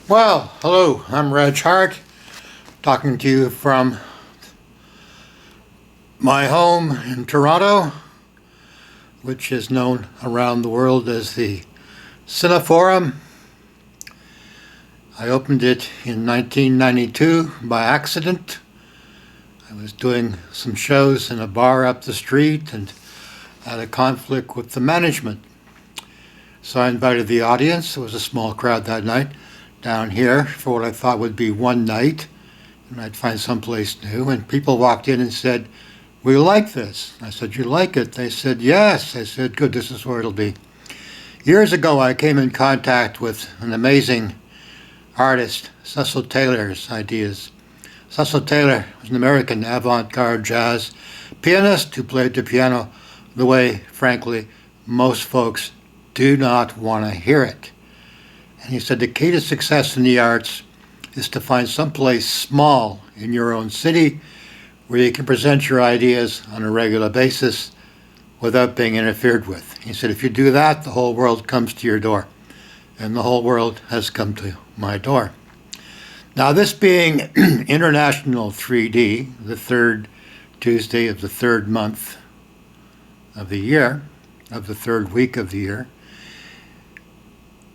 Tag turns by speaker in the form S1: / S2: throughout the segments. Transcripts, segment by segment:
S1: Well, hello, I'm Reg Hart, talking to you from my home in Toronto, which is known around the world as the Cineforum. I opened it in 1992 by accident. I was doing some shows in a bar up the street and had a conflict with the management. So I invited the audience, it was a small crowd that night, down here for what I thought would be one night, and I'd find someplace new, and people walked in and said, "We like this." I said, "You like it?" They said, "Yes." I said, "Good, this is where it'll be." Years ago, I came in contact with an amazing artist, Cecil Taylor's ideas. Cecil Taylor was an American avant-garde jazz pianist who played the piano the way, frankly, most folks do not want to hear it. And he said the key to success in the arts is to find someplace small in your own city where you can present your ideas on a regular basis without being interfered with. He said if you do that, the whole world comes to your door. And the whole world has come to my door. Now, this being International 3D, the third Tuesday of the third month of the year, of the third week of the year,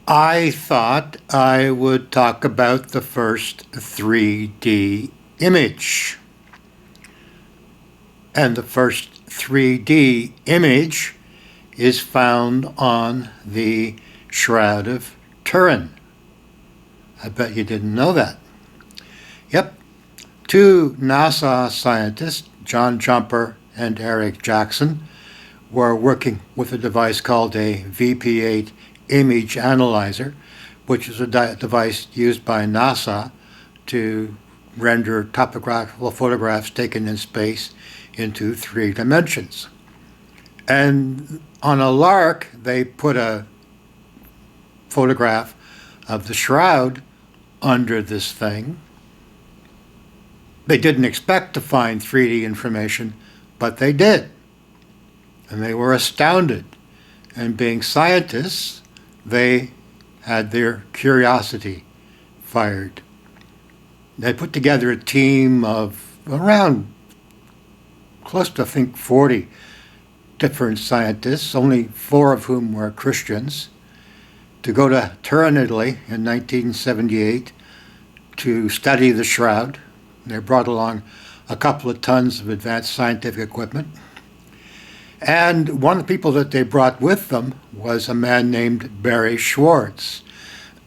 S1: I thought I would talk about the first 3D image. And the first 3D image is found on the Shroud of TURIN. I bet you didn't know that. Yep. Two NASA scientists, John Jumper and Eric Jackson, were working with a device called a VP8 image analyzer, which is a device used by NASA to render topographical photographs taken in space into 3 dimensions. And on a lark, they put a photograph of the shroud under this thing. They didn't expect to find 3D information, but they did. And they were astounded. And being scientists, they had their curiosity fired. They put together a team of around close to, I think, 40 different scientists, only 4 of whom were Christians, to go to Turin, Italy in 1978 to study the shroud. They brought along a couple of tons of advanced scientific equipment. And one of the people that they brought with them was a man named Barry Schwartz.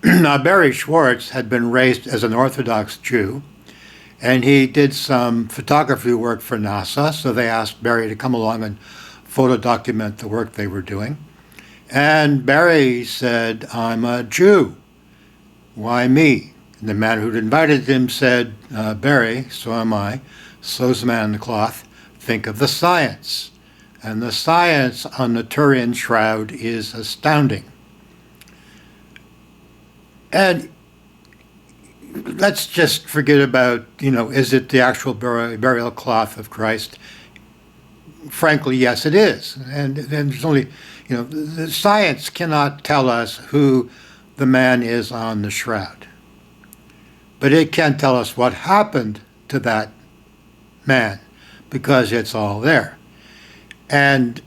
S1: Now, Barry Schwartz had been raised as an Orthodox Jew, and he did some photography work for NASA, so they asked Barry to come along and photo document the work they were doing. And Barry said, "I'm a Jew. Why me?" And the man who'd invited him said, "Barry, so am I. So's the man in the cloth. Think of the science." And the science on the Turin shroud is astounding. And let's just forget about, is it the actual burial cloth of Christ? Frankly, yes, it is. And there's only, the science cannot tell us who the man is on the shroud. But it can tell us what happened to that man, because it's all there. And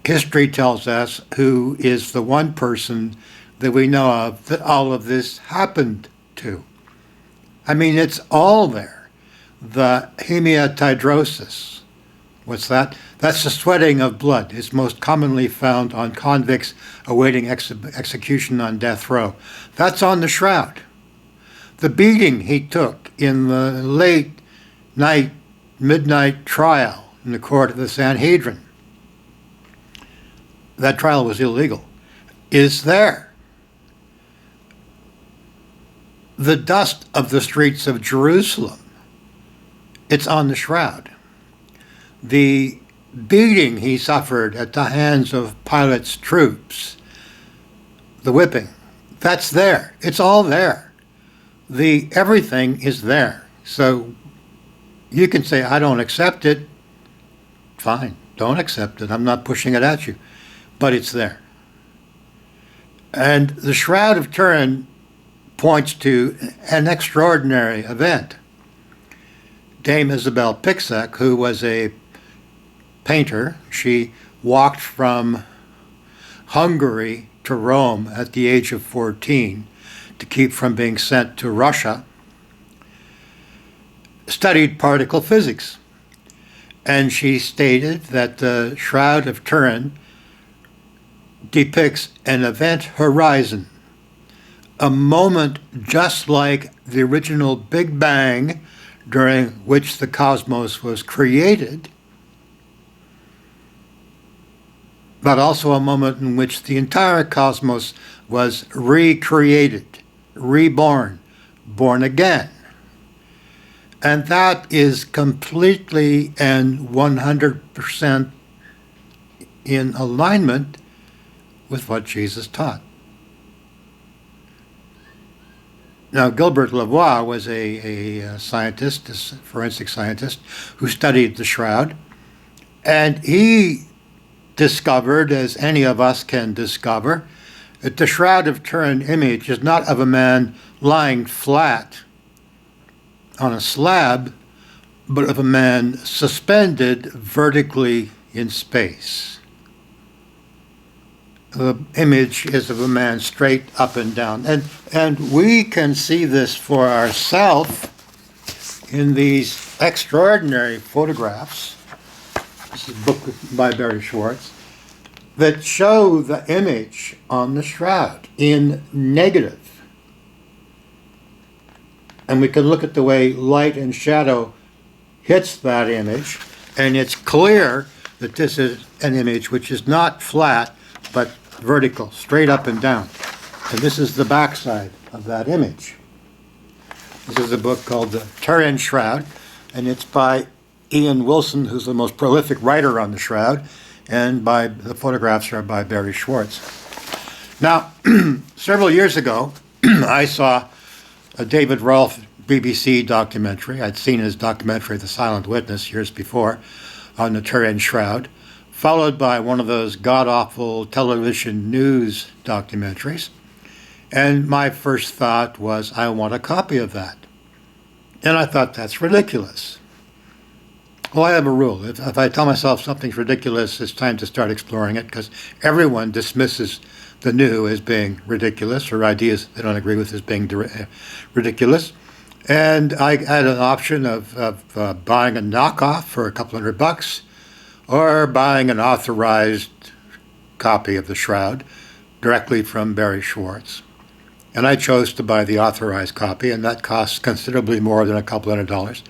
S1: history tells us who is the one person that we know of that all of this happened to. I mean, it's all there. The hemiatidrosis. What's that? That's the sweating of blood. It's most commonly found on convicts awaiting execution on death row. That's on the shroud. The beating he took in the late night, midnight trial in the court of the Sanhedrin, that trial was illegal, is there. The dust of the streets of Jerusalem, it's on the shroud. The beating he suffered at the hands of Pilate's troops, the whipping, that's there. It's all there. Everything is there. So you can say, I don't accept it. Fine, don't accept it. I'm not pushing it at you. But it's there. And the Shroud of Turin points to an extraordinary event. Dame Isabel Pixek, who was a painter, she walked from Hungary to Rome at the age of 14 to keep from being sent to Russia, studied particle physics. And she stated that the Shroud of Turin depicts an event horizon, a moment just like the original Big Bang during which the cosmos was created, but also a moment in which the entire cosmos was recreated, reborn, born again. And that is completely and 100% in alignment with what Jesus taught. Now, Gilbert Lavoie was a scientist, a forensic scientist, who studied the Shroud, and he discovered, as any of us can discover, that the Shroud of Turin image is not of a man lying flat on a slab, but of a man suspended vertically in space. The image is of a man straight up and down. And we can see this for ourselves in these extraordinary photographs. This is a book by Barry Schwartz, that show the image on the Shroud in negative. And we can look at the way light and shadow hits that image, and it's clear that this is an image which is not flat, but vertical, straight up and down. And this is the backside of that image. This is a book called The TURIN Shroud, and it's by Ian Wilson, who's the most prolific writer on the Shroud, and the photographs are by Barry Schwartz. Now, several years ago, I saw a David Rolfe BBC documentary. I'd seen his documentary, The Silent Witness, years before, on the TURIN Shroud, followed by one of those god-awful television news documentaries. And my first thought was, I want a copy of that. And I thought, that's ridiculous. Well, I have a rule. If I tell myself something's ridiculous, it's time to start exploring it, because everyone dismisses the new as being ridiculous, or ideas they don't agree with as being ridiculous. And I had an option of buying a knockoff for a couple $100, or buying an authorized copy of the Shroud directly from Barry Schwartz. And I chose to buy the authorized copy, and that costs considerably more than a couple $100.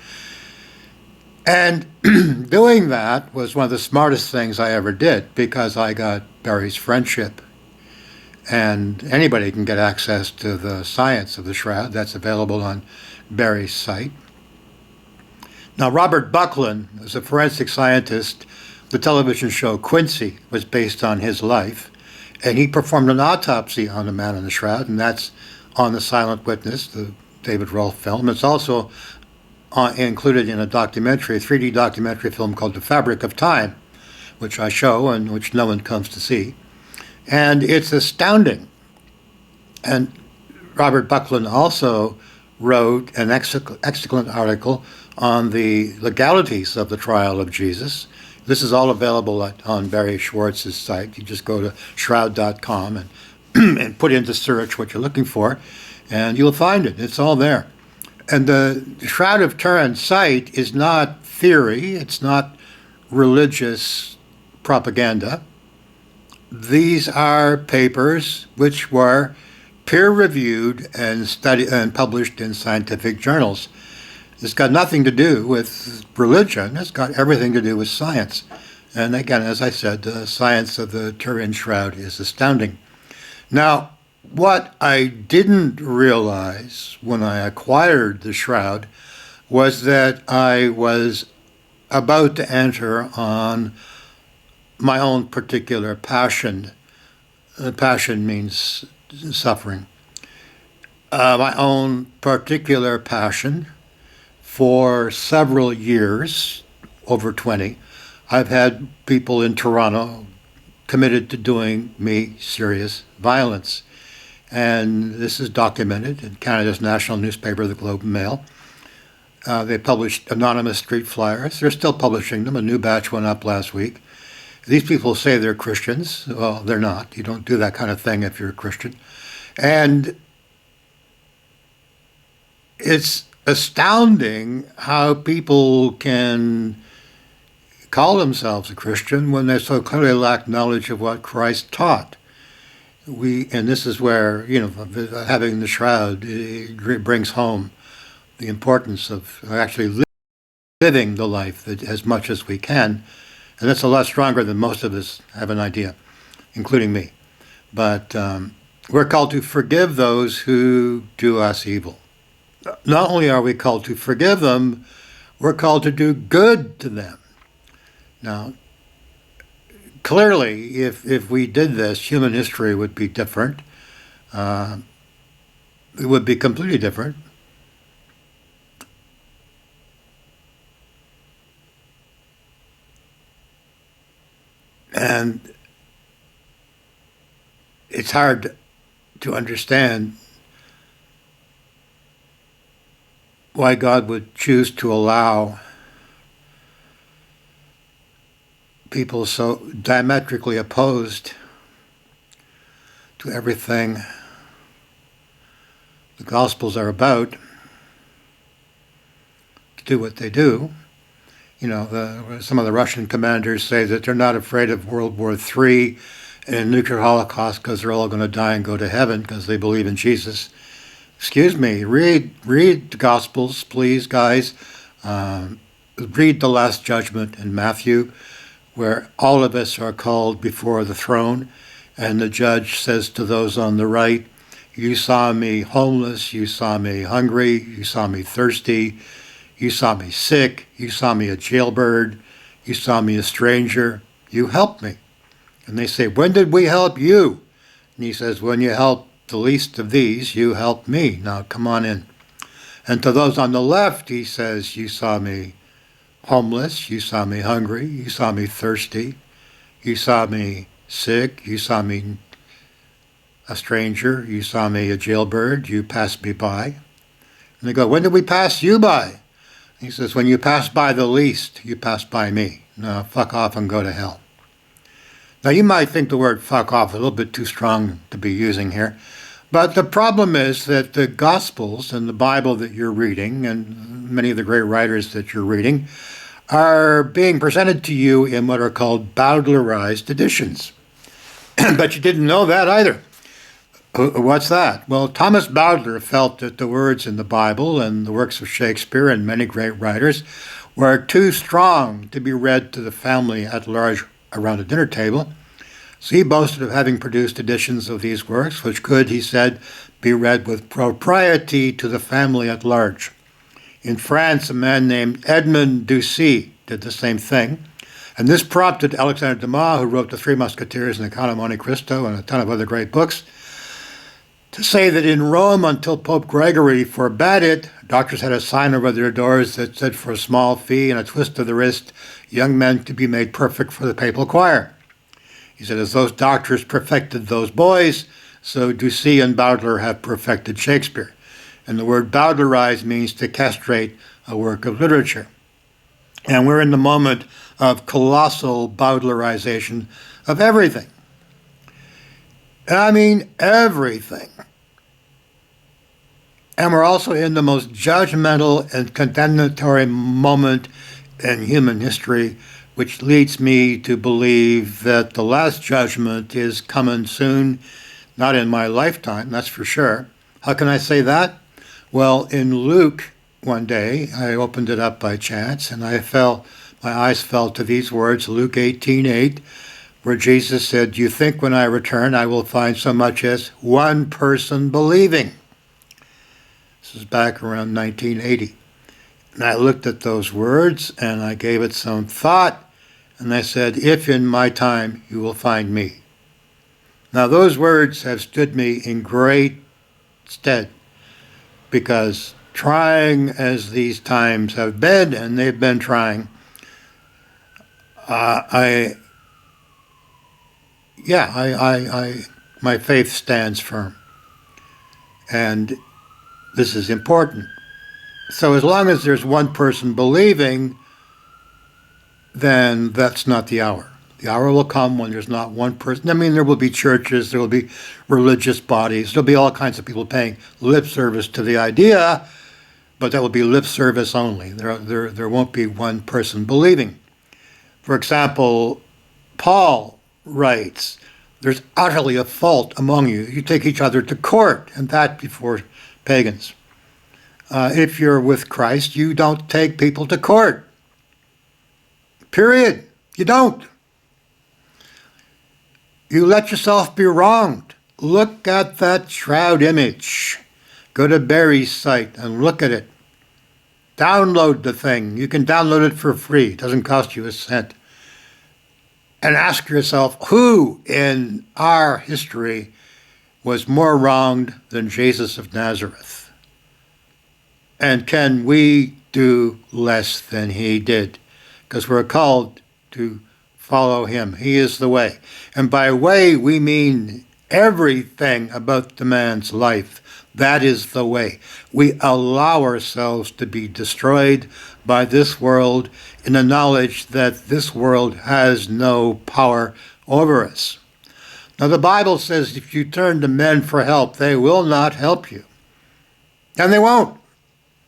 S1: And doing that was one of the smartest things I ever did, because I got Barry's friendship. And anybody can get access to the science of the Shroud. That's available on Barry's site. Now, Robert Buckland is a forensic scientist. The television show Quincy was based on his life, and he performed an autopsy on the man in the Shroud, and that's on The Silent Witness, the David Rolfe film. It's also included in a documentary, a 3D documentary film called The Fabric of Time, which I show and which no one comes to see. And it's astounding. And Robert Buckland also wrote an excellent article on the legalities of the trial of Jesus. This is all available on Barry Schwartz's site. You just go to shroud.com and, and put into search what you're looking for, and you'll find it. It's all there. And the Shroud of Turin site is not theory. It's not religious propaganda. These are papers which were peer-reviewed and studied and published in scientific journals. It's got nothing to do with religion. It's got everything to do with science. And again, as I said, the science of the Turin Shroud is astounding. Now, what I didn't realize when I acquired the Shroud was that I was about to enter on my own particular passion. Passion means suffering. My own particular passion. For several years, over 20, I've had people in Toronto committed to doing me serious violence. and this is documented in Canada's national newspaper, the Globe and Mail. They published anonymous street flyers. They're still publishing them. A new batch went up last week. These people say they're Christians. Well, they're not. You don't do that kind of thing if you're a Christian. And it's astounding how people can call themselves a Christian when they so clearly lack knowledge of what Christ taught. And this is where, having the shroud brings home the importance of actually living the life that, as much as we can. And that's a lot stronger than most of us have an idea, including me. But we're called to forgive those who do us evil. Not only are we called to forgive them, we're called to do good to them. Now, clearly, if we did this, human history would be different. It would be completely different. And it's hard to understand why God would choose to allow people so diametrically opposed to everything the Gospels are about to do what they do. Some of the Russian commanders say that they're not afraid of World War III and a nuclear holocaust because they're all going to die and go to heaven because they believe in Jesus. Excuse me, read the Gospels, please, guys. Read the Last Judgment in Matthew, where all of us are called before the throne, and the judge says to those on the right, you saw me homeless, you saw me hungry, you saw me thirsty, you saw me sick, you saw me a jailbird, you saw me a stranger, you helped me. And they say, when did we help you? And he says, when you helped the least of these, you helped me. Now come on in. And to those on the left, he says, you saw me homeless, you saw me hungry, you saw me thirsty, you saw me sick, you saw me a stranger, you saw me a jailbird, you passed me by. And they go, when did we pass you by? He says, when you pass by the least, you pass by me. Now, fuck off and go to hell. Now, you might think the word fuck off a little bit too strong to be using here, but the problem is that the Gospels and the Bible that you're reading, and many of the great writers that you're reading, are being presented to you in what are called Bowdlerized editions. But you didn't know that either. What's that? Well, Thomas Bowdler felt that the words in the Bible and the works of Shakespeare and many great writers were too strong to be read to the family at large around a dinner table. So he boasted of having produced editions of these works, which could, he said, be read with propriety to the family at large. In France, a man named Edmond Ducis did the same thing. And this prompted Alexandre Dumas, who wrote The Three Musketeers and The Count of Monte Cristo and a ton of other great books, to say that in Rome, until Pope Gregory forbade it, doctors had a sign over their doors that said, for a small fee and a twist of the wrist, young men to be made perfect for the papal choir. He said, as those doctors perfected those boys, so Ducis and Bowdler have perfected Shakespeare. And the word Bowdlerize means to castrate a work of literature. And we're in the moment of colossal Bowdlerization of everything. I mean, everything. And we're also in the most judgmental and condemnatory moment in human history, which leads me to believe that the last judgment is coming soon, not in my lifetime, that's for sure. How can I say that? Well, in Luke, one day, I opened it up by chance, and my eyes fell to these words, Luke 18:8, where Jesus said, do you think when I return I will find so much as one person believing? This is back around 1980. And I looked at those words and I gave it some thought, and I said, if in my time you will find me. Now those words have stood me in great stead, because trying as these times have been, and they've been trying, my faith stands firm. And this is important. So as long as there's one person believing, then that's not the hour. The hour will come when there's not one person. I mean, there will be churches, there will be religious bodies, there'll be all kinds of people paying lip service to the idea, but that will be lip service only. There won't be one person believing. For example, Paul writes, there's utterly a fault among you. You take each other to court, and that before pagans. If you're with Christ, you don't take people to court. Period. You don't. You let yourself be wronged. Look at that shroud image. Go to Barry's site and look at it. Download the thing. You can download it for free. It doesn't cost you a cent. And ask yourself, who in our history was more wronged than Jesus of Nazareth? And can we do less than he did? Because we're called to follow him. He is the way. And by way, we mean everything about the man's life. That is the way. We allow ourselves to be destroyed by this world in the knowledge that this world has no power over us. Now, the Bible says if you turn to men for help, they will not help you. And they won't.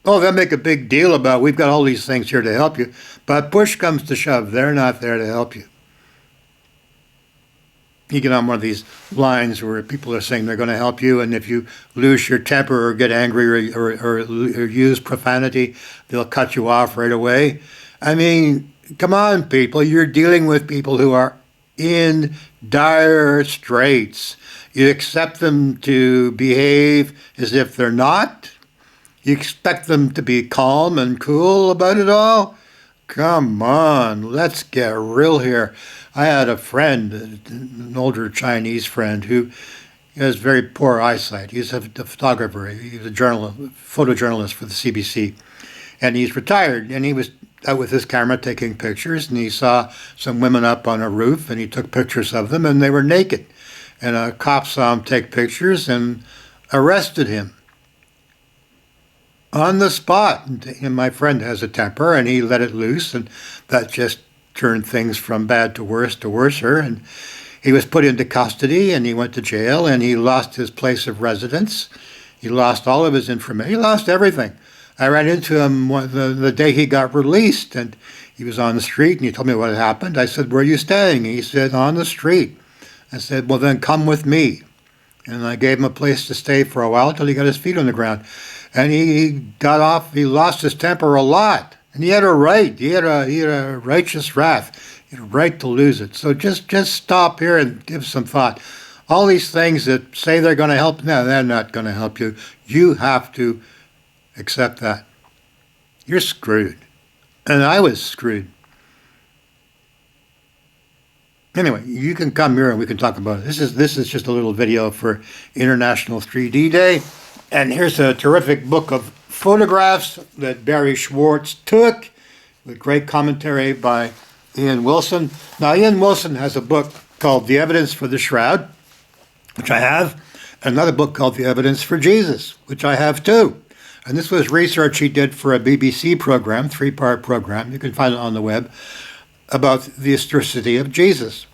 S1: Oh, they'll make a big deal about, we've got all these things here to help you. But push comes to shove, they're not there to help you. You get on one of these lines where people are saying they're going to help you, and if you lose your temper or get angry or use profanity, they'll cut you off right away. I mean, come on, people. You're dealing with people who are in dire straits. You expect them to behave as if they're not? You expect them to be calm and cool about it all? Come on, let's get real here. I had a friend, an older Chinese friend, who has very poor eyesight. He's a photographer. He's a photojournalist for the CBC. And he's retired. And he was out with his camera taking pictures. And he saw some women up on a roof. And he took pictures of them. And they were naked. And a cop saw him take pictures and arrested him on the spot. And my friend has a temper. And he let it loose. And that just turned things from bad to worser, and he was put into custody, and he went to jail, and he lost his place of residence. He lost all of his information. He lost everything. I ran into him the day he got released, and he was on the street, and he told me what had happened. I said, "Where are you staying?" He said, "On the street." I said, "Well, then come with me." And I gave him a place to stay for a while till he got his feet on the ground. And he got off. He lost his temper a lot. And he had a right. He had a righteous wrath. He had a right to lose it. So just stop here and give some thought. All these things that say they're going to help, no, they're not going to help you. You have to accept that. You're screwed. And I was screwed. Anyway, you can come here and we can talk about it. This is just a little video for International 3D Day. And here's a terrific book of photographs that Barry Schwartz took with great commentary by Ian Wilson. Now, Ian Wilson has a book called The Evidence for the Shroud, which I have, and another book called The Evidence for Jesus, which I have too. And this was research he did for a BBC program, 3-part program, you can find it on the web, about the historicity of Jesus.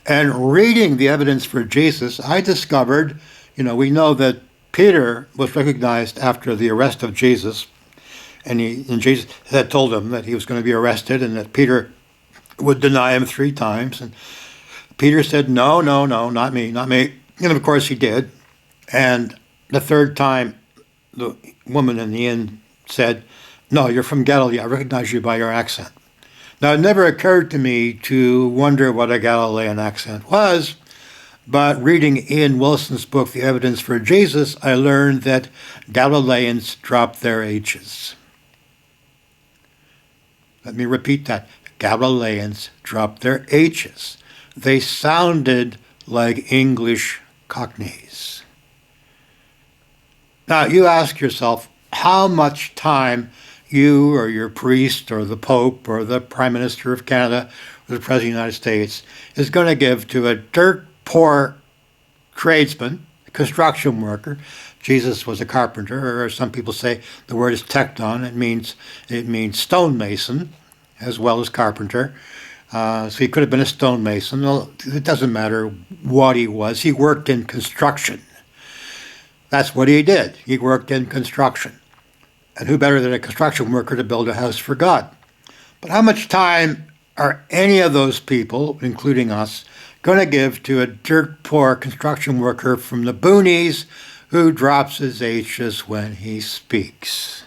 S1: And reading The Evidence for Jesus, I discovered, we know that Peter was recognized after the arrest of Jesus, and Jesus had told him that he was going to be arrested and that Peter would deny him 3 times. And Peter said, no, not me. And of course he did. And the 3rd time, the woman in the inn said, "No, you're from Galilee. I recognize you by your accent." Now, it never occurred to me to wonder what a Galilean accent was. But reading Ian Wilson's book, The Evidence for Jesus, I learned that Galileans dropped their H's. Let me repeat that. Galileans dropped their H's. They sounded like English Cockneys. Now, you ask yourself how much time you or your priest or the Pope or the Prime Minister of Canada or the President of the United States is going to give to a dirt poor tradesman, construction worker, Jesus was a carpenter, or some people say the word is tekton. It means stonemason as well as carpenter. So he could have been a stonemason. Well, it doesn't matter what he was. He worked in construction. That's what he did. He worked in construction. And who better than a construction worker to build a house for God? But how much time are any of those people, including us, going to give to a dirt poor construction worker from the boonies who drops his H's when he speaks?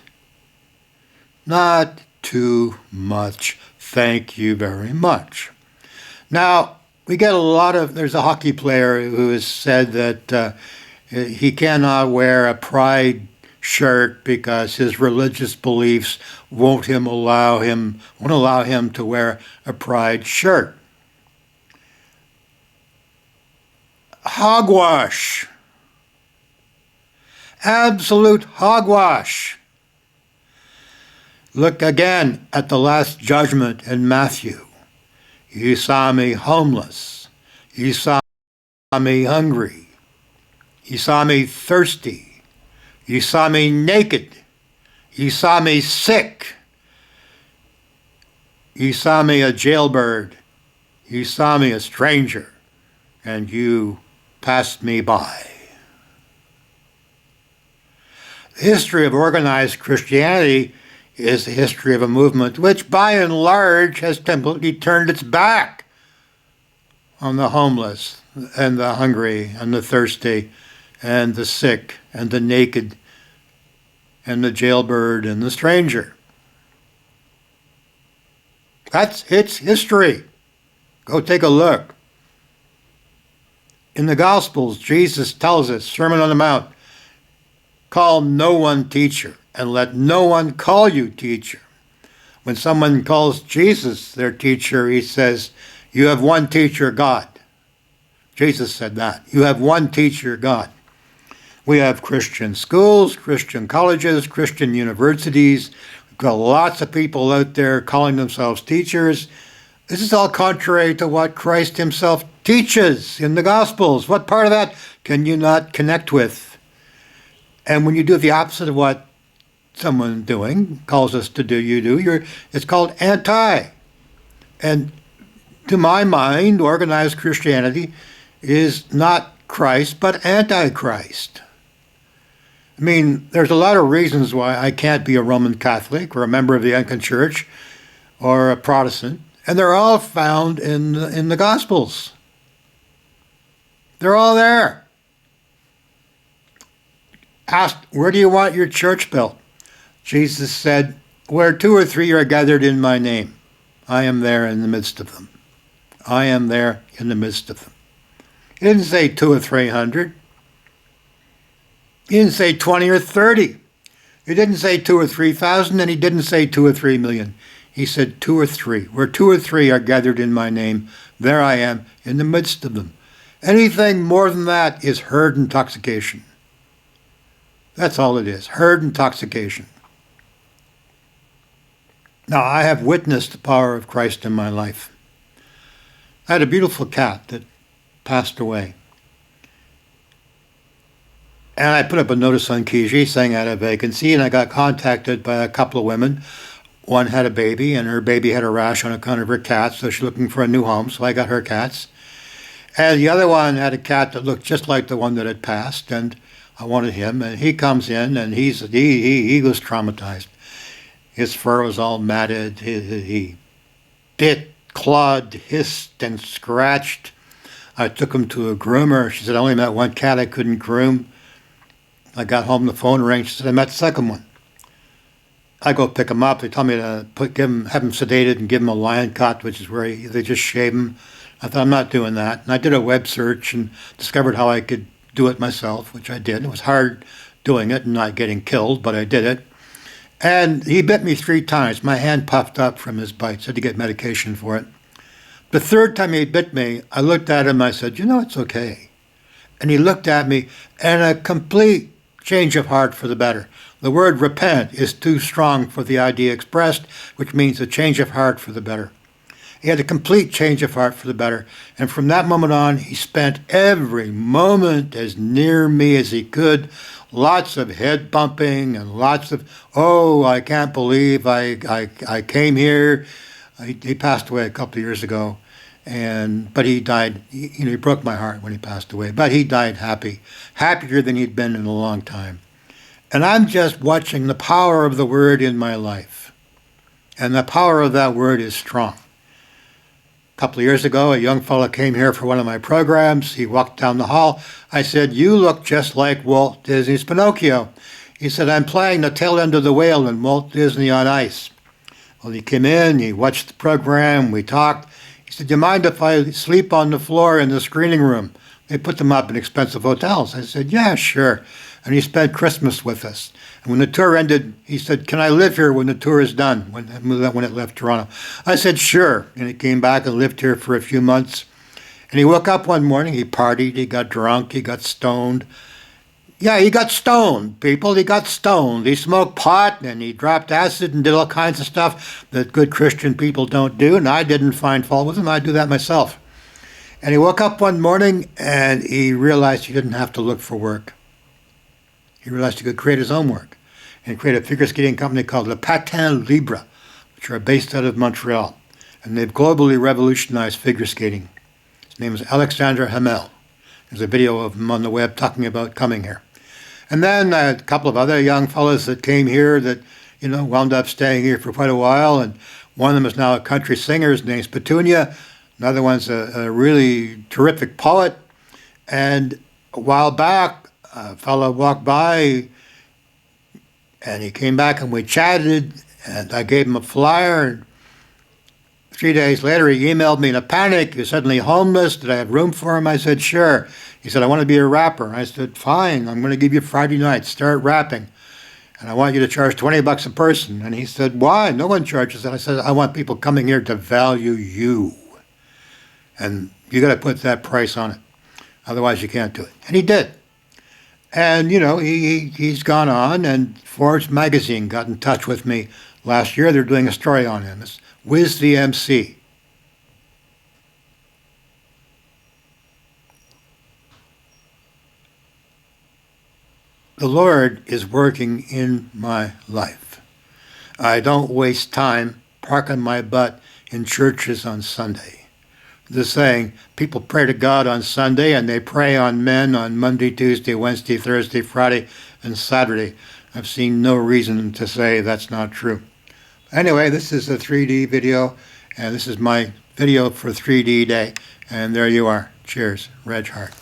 S1: Not too much. Thank you very much. Now, we get there's a hockey player who has said that he cannot wear a pride shirt because his religious beliefs won't allow him to wear a pride shirt. Hogwash. Absolute hogwash. Look again at the Last Judgment in Matthew. You saw me homeless. You saw me hungry. You saw me thirsty. You saw me naked. You saw me sick. You saw me a jailbird. You saw me a stranger. And you passed me by. The history of organized Christianity is the history of a movement which, by and large, has completely turned its back on the homeless and the hungry and the thirsty and the sick and the naked and the jailbird and the stranger. That's its history. Go take a look. In the Gospels, Jesus tells us, Sermon on the Mount, call no one teacher, and let no one call you teacher. When someone calls Jesus their teacher, he says, you have one teacher, God. Jesus said that. You have one teacher, God. We have Christian schools, Christian colleges, Christian universities. We've got lots of people out there calling themselves teachers. This is all contrary to what Christ himself teaches in the Gospels. What part of that can you not connect with? And when you do the opposite of what someone doing calls us to do, it's called anti. And to my mind, organized Christianity is not Christ, but anti-Christ. I mean, there's a lot of reasons why I can't be a Roman Catholic or a member of the Anglican Church or a Protestant, and they're all found in the Gospels. They're all there. Asked, where do you want your church built? Jesus said, where 2 or 3 are gathered in my name, I am there in the midst of them. I am there in the midst of them. He didn't say 200 or 300. He didn't say 20 or 30. He didn't say 2 or 3,000, and he didn't say 2 or 3 million. He said 2 or 3. Where 2 or 3 are gathered in my name, there I am in the midst of them. Anything more than that is herd intoxication. That's all it is, herd intoxication. Now, I have witnessed the power of Christ in my life. I had a beautiful cat that passed away. And I put up a notice on Kijiji saying I had a vacancy, and I got contacted by a couple of women. One had a baby, and her baby had a rash on account of her cat, so she's looking for a new home, so I got her cats. And the other one had a cat that looked just like the one that had passed, and I wanted him, and he comes in, and he was traumatized. His fur was all matted. He bit, clawed, hissed, and scratched. I took him to a groomer. She said, I only met one cat I couldn't groom. I got home, the phone rang. She said, I met the second one. I go pick him up. They tell me to have him sedated and give him a lion cut, which is where they just shave him. I thought, I'm not doing that. And I did a web search and discovered how I could do it myself, which I did. It was hard doing it and not getting killed, but I did it. And he bit me 3 times. My hand puffed up from his bites. I had to get medication for it. The 3rd time he bit me, I looked at him. I said, it's okay. And he looked at me, and a complete change of heart for the better. The word repent is too strong for the idea expressed, which means a change of heart for the better. He had a complete change of heart for the better. And from that moment on, he spent every moment as near me as he could. Lots of head bumping and lots of, oh, I can't believe I came here. He passed away a couple of years ago. But he died, he broke my heart when he passed away. But he died happy, happier than he'd been in a long time. And I'm just watching the power of the word in my life. And the power of that word is strong. A couple of years ago, a young fellow came here for one of my programs. He walked down the hall. I said, "You look just like Walt Disney's Pinocchio." He said, "I'm playing the tail end of the whale in Walt Disney on Ice." Well, he came in, he watched the program, we talked. He said, "Do you mind if I sleep on the floor in the screening room?" They put them up in expensive hotels. I said, "Yeah, sure." And he spent Christmas with us. And when the tour ended, he said, "Can I live here when the tour is done?" When it left Toronto. I said, "Sure." And he came back and lived here for a few months. And he woke up one morning, he partied, he got drunk, he got stoned. Yeah, he got stoned, people. He got stoned. He smoked pot and he dropped acid and did all kinds of stuff that good Christian people don't do. And I didn't find fault with him. I do that myself. And he woke up one morning and he realized he didn't have to look for work. He realized he could create his own work and create a figure skating company called Le Patin Libre, which are based out of Montreal. And they've globally revolutionized figure skating. His name is Alexander Hamel. There's a video of him on the web talking about coming here. And then a couple of other young fellows that came here that, wound up staying here for quite a while. And one of them is now a country singer. His name's Petunia. Another one's a really terrific poet. And a while back, a fellow walked by and he came back and we chatted and I gave him a flyer. And 3 days later, he emailed me in a panic. He was suddenly homeless. Did I have room for him? I said, "Sure." He said, "I want to be a rapper." I said, "Fine, I'm going to give you Friday nights. Start rapping. And I want you to charge $20 a person." And he said, "Why? No one charges that." I said, "I want people coming here to value you. And you got to put that price on it. Otherwise, you can't do it." And he did. And, he's gone on, and Forbes magazine got in touch with me last year. They're doing a story on him. It's Wiz the MC. The Lord is working in my life. I don't waste time parking my butt in churches on Sunday. The saying, people pray to God on Sunday and they pray on men on Monday, Tuesday, Wednesday, Thursday, Friday, and Saturday. I've seen no reason to say that's not true. Anyway, this is a 3D video, and this is my video for 3D Day. And there you are. Cheers. Reg Hart.